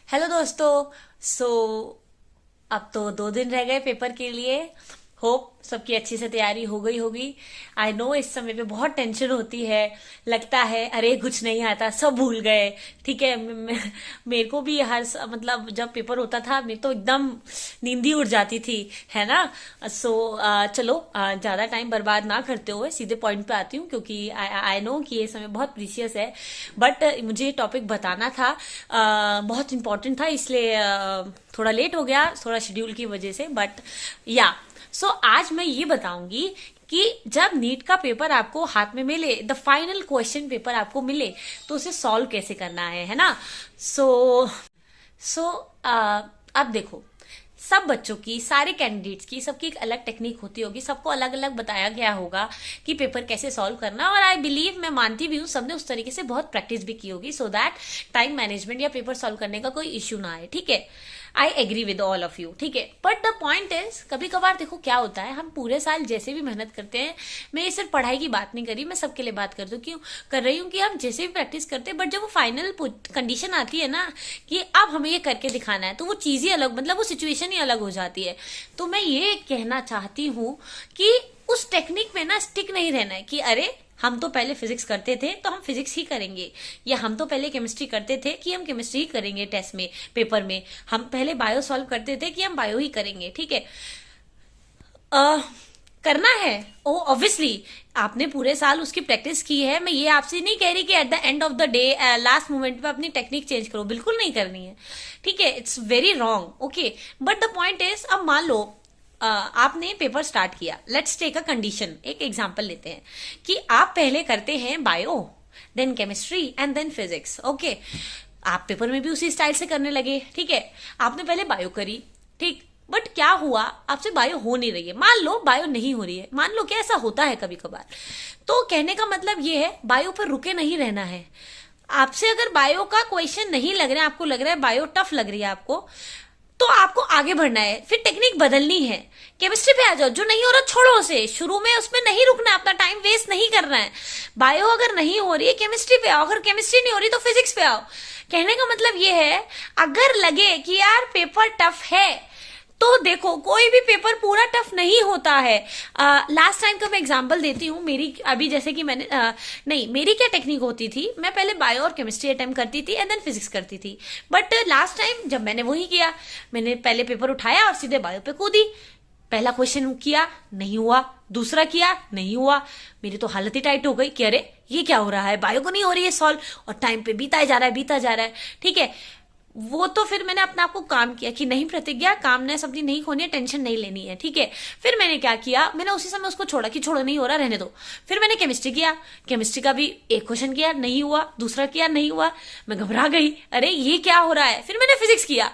Hello दोस्तों। सो अब तो 2 दिन रह गए पेपर के लिए। होप सबकी अच्छी से तैयारी हो गई होगी। आई नो इस समय पे बहुत टेंशन होती है। लगता है अरे कुछ नहीं आता, सब भूल गए। ठीक है, मेरे को भी मतलब जब पेपर होता था मेरे तो एकदम नींद ही उड़ जाती थी, है ना। सो चलो, ज्यादा टाइम बर्बाद ना करते हुए सीधे पॉइंट पे आती हूँ, क्योंकि आई नो कि ये समय बहुत प्रीशियस है। बट मुझे ये टॉपिक बताना था, बहुत इंपॉर्टेंट था, इसलिए थोड़ा लेट हो गया, थोड़ा शेड्यूल की वजह से। बट या आज मैं ये बताऊंगी कि जब नीट का पेपर आपको हाथ में मिले, द फाइनल क्वेश्चन पेपर आपको मिले, तो उसे सॉल्व कैसे करना है ना। सो सो अब देखो, सब बच्चों की, सारे कैंडिडेट्स की, सबकी एक अलग टेक्निक होती होगी, सबको अलग अलग बताया गया होगा कि पेपर कैसे सॉल्व करना। और आई बिलीव, मैं मानती भी हूँ, सबने उस तरीके से बहुत प्रैक्टिस भी की होगी, सो दैट टाइम मैनेजमेंट या पेपर सॉल्व करने का कोई इश्यू ना आए। ठीक है, I agree with all of you. ठीक है, बट द पॉइंट इज, कभी कभार देखो क्या होता है, हम पूरे साल जैसे भी मेहनत करते हैं, मैं ये सिर्फ पढ़ाई की बात नहीं करी, मैं सबके लिए बात कर रही हूँ कि हम जैसे भी प्रैक्टिस करते हैं, बट जब वो फाइनल कंडीशन आती है ना कि अब हमें ये करके दिखाना है, तो वो चीज ही अलग, मतलब वो सिचुएशन ही अलग हो जाती है। तो मैं ये कहना चाहती हूँ कि उस टेक्निक में ना स्टिक नहीं रहना है कि अरे हम तो पहले फिजिक्स करते थे तो हम फिजिक्स ही करेंगे, या हम तो पहले केमिस्ट्री करते थे कि हम केमिस्ट्री ही करेंगे टेस्ट में, पेपर में, हम पहले बायो सॉल्व करते थे कि हम बायो ही करेंगे। ठीक है, करना है, ओ ऑब्वियसली आपने पूरे साल उसकी प्रैक्टिस की है। मैं ये आपसे नहीं कह रही कि at the end of the day, last moment पे अपनी टेक्निक चेंज करो, बिल्कुल नहीं करनी है। ठीक है, it's very wrong. Okay, but the point is, अब मान लो आपने पेपर स्टार्ट किया, लेट्स टेक अ कंडीशन, एक एग्जांपल लेते हैं कि आप पहले करते हैं bio, then chemistry and then physics. Okay, आप पेपर में भी उसी स्टाइल से करने लगे। ठीक है, आपने पहले बायो करी, ठीक, बट क्या हुआ, आपसे बायो हो नहीं रही है, मान लो बायो नहीं हो रही है, मान लो क्या ऐसा होता है कभी कभार। तो कहने का मतलब ये है, बायो पर रुके नहीं रहना है। आपसे अगर बायो का क्वेश्चन नहीं लग रहा है, आपको लग रहा है बायो टफ लग रही है आपको, तो आपको आगे बढ़ना है, फिर टेक्निक बदलनी है। केमिस्ट्री पे आ जाओ, जो नहीं हो रहा छोड़ो उसे, शुरू में उसमें नहीं रुकना, अपना टाइम वेस्ट नहीं करना है। बायो अगर नहीं हो रही है, केमिस्ट्री पे आओ, अगर केमिस्ट्री नहीं हो रही तो फिजिक्स पे आओ। कहने का मतलब ये है, अगर लगे कि यार पेपर टफ है, तो देखो कोई भी पेपर पूरा टफ नहीं होता है। लास्ट टाइम का मैं एग्जांपल देती हूँ, मेरी अभी जैसे कि मैंने नहीं, मेरी क्या टेक्निक होती थी, मैं पहले बायो और केमिस्ट्री अटेम्प्ट करती थी एंड देन फिजिक्स करती थी। बट लास्ट टाइम जब मैंने वही किया, मैंने पहले पेपर उठाया और सीधे बायो पे कूदी। पहला क्वेश्चन किया, नहीं हुआ, दूसरा किया, नहीं हुआ, मेरी तो हालत ही टाइट हो गई कि अरे ये क्या हो रहा है, बायो को नहीं हो रही है सॉल्व, और टाइम पे बीता जा रहा है, बीता जा रहा है। ठीक है, वो तो फिर मैंने अपने आप को काम किया कि नहीं प्रतिज्ञा, कामनेस अपनी नहीं खोनी है, टेंशन नहीं लेनी है। ठीक है, फिर मैंने क्या किया, मैंने उसी समय उसको छोड़ा कि छोड़ो, नहीं हो रहा, रहने दो। फिर मैंने केमिस्ट्री किया, केमिस्ट्री का भी एक क्वेश्चन किया, नहीं हुआ, दूसरा किया, नहीं हुआ, मैं घबरा गई, अरे ये क्या हो रहा है। फिर मैंने फिजिक्स किया,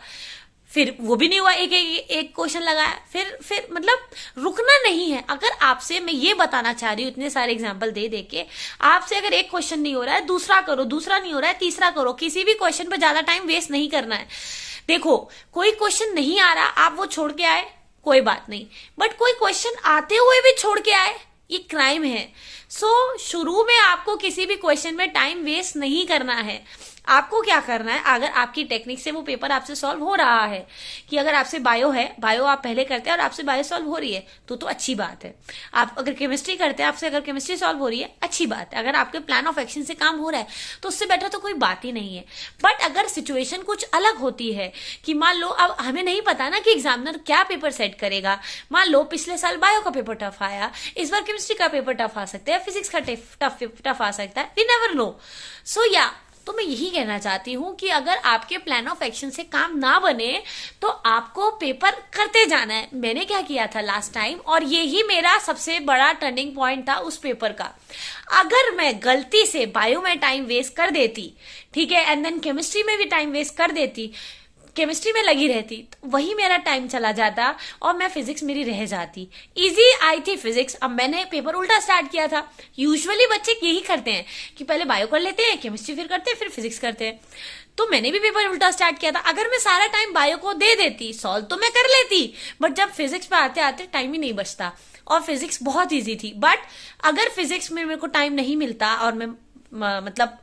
फिर वो भी नहीं हुआ, एक क्वेश्चन लगाया, फिर मतलब रुकना नहीं है। अगर आपसे, मैं ये बताना चाह रही हूँ इतने सारे एग्जांपल दे दे के, आपसे अगर एक क्वेश्चन नहीं हो रहा है, दूसरा करो, दूसरा नहीं हो रहा है, तीसरा करो, किसी भी क्वेश्चन पर ज्यादा टाइम वेस्ट नहीं करना है। देखो, कोई क्वेश्चन नहीं आ रहा, आप वो छोड़ के आए, कोई बात नहीं, बट कोई क्वेश्चन आते हुए भी छोड़ के आए, ये क्राइम है। शुरू में आपको किसी भी क्वेश्चन में टाइम वेस्ट नहीं करना है। आपको क्या करना है, अगर आपकी टेक्निक से वो पेपर आपसे सॉल्व हो रहा है, कि अगर आपसे बायो है, बायो आप पहले करते हैं और आपसे बायो सॉल्व हो रही है, तो अच्छी बात है। आप अगर केमिस्ट्री करते हैं, आपसे अगर केमिस्ट्री सॉल्व हो रही है, अच्छी बात है। अगर आपके प्लान ऑफ एक्शन से काम हो रहा है, तो उससे बेटर तो कोई बात ही नहीं है। बट अगर सिचुएशन कुछ अलग होती है, कि मान लो अब हमें नहीं पता ना कि एग्जामिनर क्या पेपर सेट करेगा, मान लो पिछले साल बायो का पेपर टफ आया, इस बार केमिस्ट्री का पेपर टफ आ सकता है, फिजिक्स का टफ आ सकता है, वी नेवर नो। तो मैं यही कहना चाहती हूं कि अगर आपके प्लान ऑफ एक्शन से काम ना बने, तो आपको पेपर करते जाना है। मैंने क्या किया था लास्ट टाइम, और यही मेरा सबसे बड़ा टर्निंग पॉइंट था उस पेपर का। अगर मैं गलती से बायो में टाइम वेस्ट कर देती, ठीक है, एंड देन केमिस्ट्री में भी टाइम वेस्ट कर देती, केमिस्ट्री में लगी रहती, तो वही मेरा टाइम चला जाता और मैं फिजिक्स मेरी रह जाती। इजी आई थी फिजिक्स। अब मैंने पेपर उल्टा स्टार्ट किया था। यूजुअली बच्चे यही करते हैं कि पहले बायो कर लेते हैं, केमिस्ट्री फिर करते हैं, फिर फिजिक्स करते हैं। तो मैंने भी पेपर उल्टा स्टार्ट किया था। अगर मैं सारा टाइम बायो को दे देती, सॉल्व तो मैं कर लेती, बट जब फिजिक्स पे आते आते टाइम ही नहीं बचता, और फिजिक्स बहुत ईजी थी। बट अगर फिजिक्स में मेरे को टाइम नहीं मिलता और मैं मतलब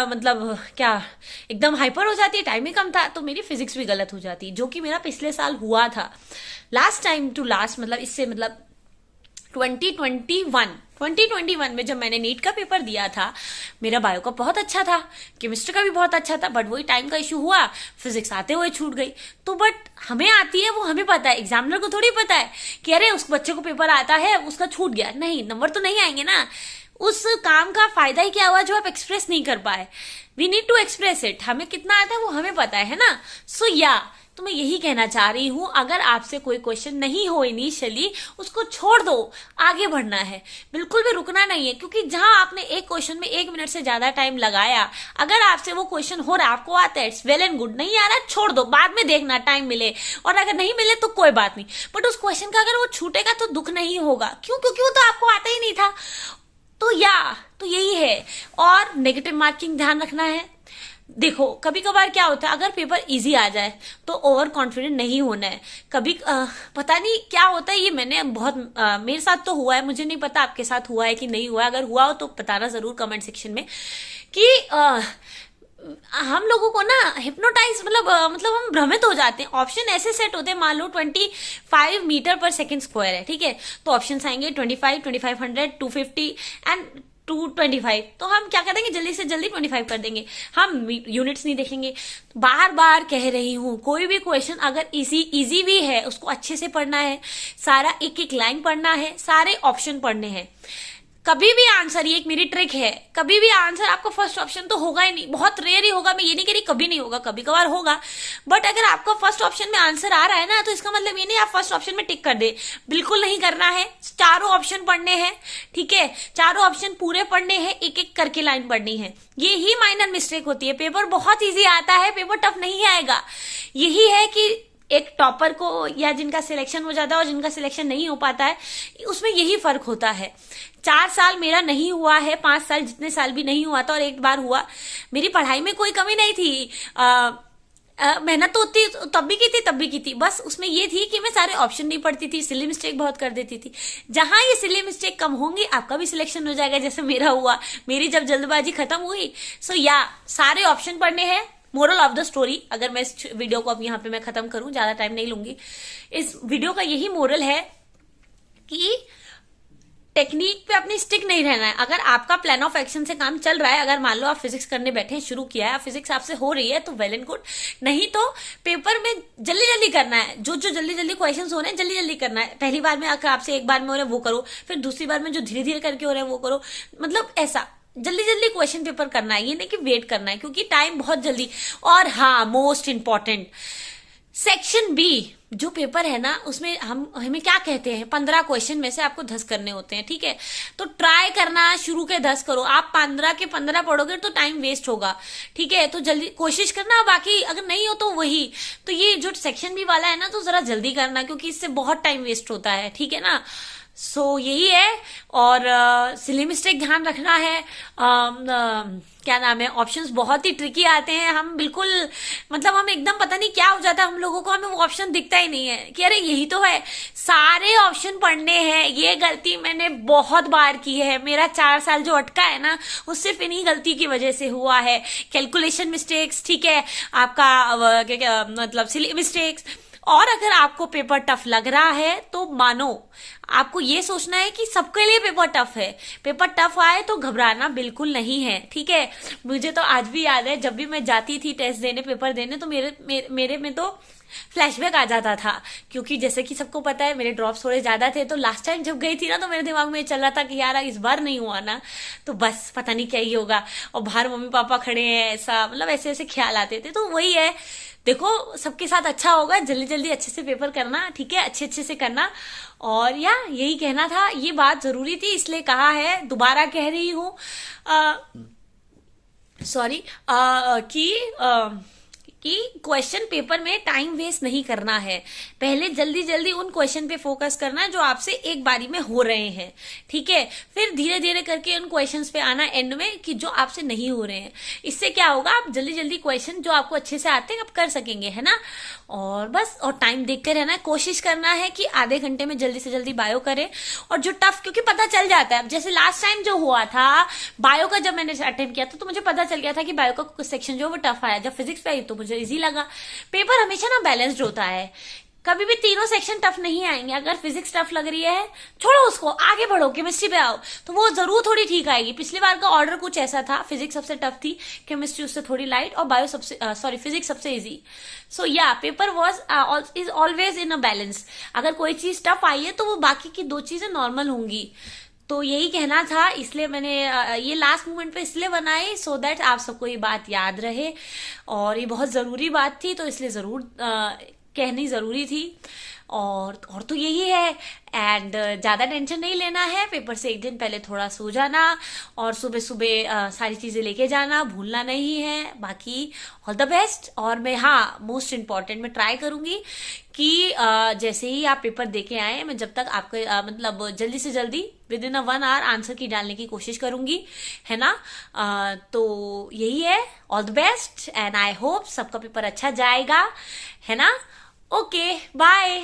मतलब क्या एकदम हाइपर हो जाती है, टाइम ही कम था, तो मेरी फिजिक्स भी गलत हो जाती, जो कि मेरा पिछले साल हुआ था। लास्ट टाइम टू लास्ट मतलब इससे मतलब 2021 में जब मैंने नीट का पेपर दिया था, मेरा बायो का बहुत अच्छा था, केमिस्ट्री का भी बहुत अच्छा था, बट वही टाइम का इशू हुआ, फिजिक्स आते हुए छूट गई। तो बट हमें आती है, वो हमें पता है, एग्जामिनर को थोड़ी पता है कि अरे उस बच्चे को पेपर आता है, उसका छूट गया, नहीं, नंबर तो नहीं आएंगे ना। उस काम का फायदा ही क्या हुआ जो आप एक्सप्रेस नहीं कर पाए। We need to express it, हमें कितना आता है वो हमें पता है ना। सो या तो मैं यही कहना चाह रही हूं, अगर आपसे कोई क्वेश्चन नहीं हो इनिशियली, उसको छोड़ दो, आगे बढ़ना है, बिल्कुल भी रुकना नहीं है। क्योंकि जहां आपने एक क्वेश्चन में 1 मिनट से ज्यादा टाइम लगाया, अगर आपसे वो क्वेश्चन हो रहा है, आपको आता है, इट्स वेल एंड गुड, नहीं आ रहा है छोड़ दो, बाद में देखना, टाइम मिले, और अगर नहीं मिले तो कोई बात नहीं, बट उस क्वेश्चन का अगर वो छूटेगा तो दुख नहीं होगा। क्यों? क्योंकि वो तो आपको आता ही नहीं था। तो यही है। और नेगेटिव मार्किंग ध्यान रखना है। देखो कभी कभार क्या होता है, अगर पेपर इजी आ जाए तो ओवर कॉन्फिडेंट नहीं होना है। कभी पता नहीं क्या होता है, ये मैंने बहुत मेरे साथ तो हुआ है, मुझे नहीं पता आपके साथ हुआ है कि नहीं हुआ है। अगर हुआ हो तो बताना जरूर कमेंट सेक्शन में कि हम लोगों को ना हिप्नोटाइज मतलब हम भ्रमित हो जाते हैं। ऑप्शन ऐसे सेट होते हैं, मान लो 25 मीटर पर सेकंड स्क्वायर है, ठीक है, तो ऑप्शन आएंगे 25, 2500, 250 एंड 225। तो हम क्या करेंगे, जल्दी से जल्दी 25 कर देंगे, हम यूनिट्स नहीं देखेंगे। बार बार कह रही हूं, कोई भी क्वेश्चन अगर इजी भी है, उसको अच्छे से पढ़ना है, सारा एक एक लाइन पढ़ना है, सारे ऑप्शन पढ़ने हैं। कभी भी आंसर, ये एक मेरी ट्रिक है, कभी भी आंसर आपको फर्स्ट ऑप्शन तो होगा ही नहीं, बहुत रेयर ही होगा, मैं ये नहीं कह रही कभी नहीं होगा, कभी कभार होगा, बट अगर आपको फर्स्ट ऑप्शन में आंसर आ रहा है ना, तो इसका मतलब ये नहीं आप फर्स्ट ऑप्शन में टिक कर दे, बिल्कुल नहीं करना है। चारों ऑप्शन पढ़ने हैं, ठीक है, चारों ऑप्शन पूरे पढ़ने हैं, एक एक करके लाइन पढ़नी है। ये ही माइनर मिस्टेक होती है। पेपर बहुत ईजी आता है, पेपर टफ नहीं आएगा। यही है कि एक टॉपर को या जिनका सिलेक्शन हो जाता है और जिनका सिलेक्शन नहीं हो पाता है, उसमें यही फर्क होता है। 4 साल मेरा नहीं हुआ है, 5 साल जितने साल भी नहीं हुआ था, और एक बार हुआ। मेरी पढ़ाई में कोई कमी नहीं थी, मेहनत तो होती तब भी की थी, बस उसमें ये थी कि मैं सारे ऑप्शन नहीं पढ़ती थी, सिली मिस्टेक बहुत कर देती थी। जहां ये सिली मिस्टेक कम होंगी, आपका भी सिलेक्शन हो जाएगा, जैसे मेरा हुआ। मेरी जब जल्दबाजी खत्म हुई, सो या सारे ऑप्शन पढ़ने हैं। मोरल ऑफ द स्टोरी, अगर मैं इस वीडियो को अब यहाँ पे मैं खत्म करूं, ज्यादा टाइम नहीं लूंगी, इस वीडियो का यही मोरल है कि टेक्निक पे अपनी स्टिक नहीं रहना है। अगर आपका प्लान ऑफ एक्शन से काम चल रहा है, अगर मान लो आप फिजिक्स करने बैठे हैं, शुरू किया है, फिजिक्स आपसे हो रही है, तो वेल एंड गुड, नहीं तो पेपर में जल्दी जल्दी करना है। जो जल्दी जल्दी क्वेश्चन हो रहे हैं, जल्दी जल्दी करना है। पहली बार में अगर आपसे एक बार में हो रहा है वो करो, फिर दूसरी बार में जो धीरे धीरे करके हो रहा है वो करो, मतलब ऐसा जल्दी जल्दी क्वेश्चन पेपर करना है, ये नहीं कि वेट करना है, क्योंकि टाइम बहुत जल्दी। और हाँ, मोस्ट इंपॉर्टेंट, सेक्शन बी जो पेपर है ना, उसमें हमें क्या कहते हैं, 15 क्वेश्चन में से आपको 10 करने होते हैं, ठीक है। तो ट्राई करना, शुरू के 10 करो। आप 15 के 15 पढ़ोगे तो टाइम वेस्ट होगा, ठीक है। तो जल्दी कोशिश करना, बाकी अगर नहीं हो तो वही। तो ये जो सेक्शन बी वाला है ना, तो जरा जल्दी करना, क्योंकि इससे बहुत टाइम वेस्ट होता है, ठीक है ना। सो यही है। और सिली मिस्टेक ध्यान रखना है। क्या नाम है, ऑप्शंस बहुत ही ट्रिकी आते हैं। हम बिल्कुल मतलब हम एकदम पता नहीं क्या हो जाता है हम लोगों को, हमें वो ऑप्शन दिखता ही नहीं है कि अरे यही तो है, सारे ऑप्शन पढ़ने हैं। ये गलती मैंने बहुत बार की है, मेरा 4 साल जो अटका है ना, वो सिर्फ इन्हीं गलती की वजह से हुआ है। कैलकुलेशन मिस्टेक्स, ठीक है, आपका क्या मतलब सिली मिस्टेक्स। और अगर आपको पेपर टफ लग रहा है तो मानो आपको ये सोचना है कि सबके लिए पेपर टफ है। पेपर टफ आए तो घबराना बिल्कुल नहीं है, ठीक है। मुझे तो आज भी याद है, जब भी मैं जाती थी टेस्ट देने, पेपर देने, तो मेरे में तो फ्लैशबैक आ जाता था, क्योंकि जैसे कि सबको पता है मेरे ड्रॉप्स थोड़े ज्यादा थे। तो लास्ट टाइम जब गई थी ना, तो मेरे दिमाग में चल रहा था कि यार इस बार नहीं हुआ ना तो बस पता नहीं क्या ही होगा, और बाहर मम्मी पापा खड़े हैं, ऐसा मतलब ऐसे ऐसे ख्याल आते थे। तो वही है, देखो सबके साथ अच्छा होगा, जल्दी जल्दी अच्छे से पेपर करना, ठीक है, अच्छे अच्छे से करना। और यही कहना था, ये बात जरूरी थी इसलिए कहा है, दोबारा कह रही हूँ। सॉरी कि कि क्वेश्चन पेपर में टाइम वेस्ट नहीं करना है, पहले जल्दी जल्दी उन क्वेश्चन पे फोकस करना है जो आपसे एक बारी में हो रहे हैं, ठीक है, फिर धीरे धीरे करके उन क्वेश्चंस पे आना एंड में कि जो आपसे नहीं हो रहे हैं। इससे क्या होगा, आप जल्दी जल्दी क्वेश्चन जो आपको अच्छे से आते हैं आप कर सकेंगे, है ना। और बस, और टाइम देखते रहना है, कोशिश करना है कि आधे घंटे में जल्दी से जल्दी बायो करें। और जो टफ, क्योंकि पता चल जाता है, जैसे लास्ट टाइम जो हुआ था बायो का, जब मैंने अटेम्प्ट किया था तो मुझे पता चल गया था कि बायो का कुछ सेक्शन जो वो टफ आया, जब फिजिक्स पे आई तो मुझे इजी लगा। पेपर हमेशा ना बैलेंस्ड होता है, कभी भी तीनों सेक्शन टफ नहीं आएंगे। अगर फिजिक्स टफ लग रही है छोड़ो उसको, आगे बढ़ो, केमिस्ट्री पे आओ तो वो जरूर थोड़ी ठीक आएगी। पिछली बार का ऑर्डर कुछ ऐसा था, फिजिक्स सबसे टफ थी, केमिस्ट्री उससे थोड़ी लाइट और बायो सबसे फिजिक्स सबसे इजी। सो या paper was is always in a balance. अगर कोई चीज टफ आई है तो वो बाकी की दो चीजें नॉर्मल होंगी। तो यही कहना था, इसलिए मैंने ये लास्ट मोमेंट पे इसलिए बनाई सो दैट आप सबको ये बात याद रहे, और ये बहुत जरूरी बात थी तो इसलिए जरूर कहनी जरूरी थी। और तो यही है। एंड ज्यादा टेंशन नहीं लेना है, पेपर से एक दिन पहले थोड़ा सो जाना और सुबह सुबह सारी चीजें लेके जाना, भूलना नहीं है। बाकी ऑल द बेस्ट। और मैं, हाँ, मोस्ट इम्पॉर्टेंट मैं ट्राई करूंगी कि जैसे ही आप पेपर देके आए, मैं जब तक आपके मतलब जल्दी से जल्दी विद इन 1 आवर आंसर की डालने की कोशिश करूंगी, है ना। तो यही है। All the best and I hope सबका पेपर अच्छा जाएगा, है ना। Okay, bye.